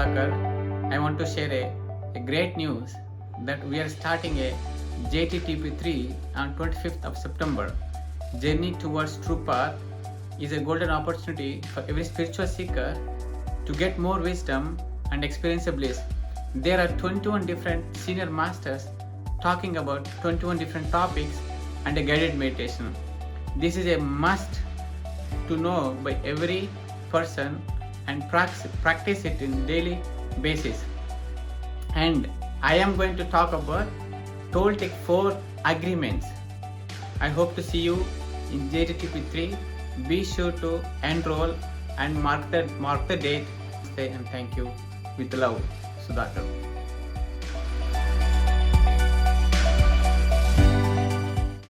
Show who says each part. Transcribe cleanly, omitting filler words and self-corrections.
Speaker 1: Sudhakar. I want to share a great news that we are starting a JTTP 3 on 25th of September. Journey towards True Path is a golden opportunity for every spiritual seeker to get more wisdom and experience a bliss. There are 21 different senior masters talking about 21 different topics and a guided meditation. This is a must to know by every person and practice it in daily basis. And I am going to talk about Toltec 4 agreements. I hope to see you in JTTP 3. Be sure to enroll and mark the date. Stay and thank you. With love, Sudhakar.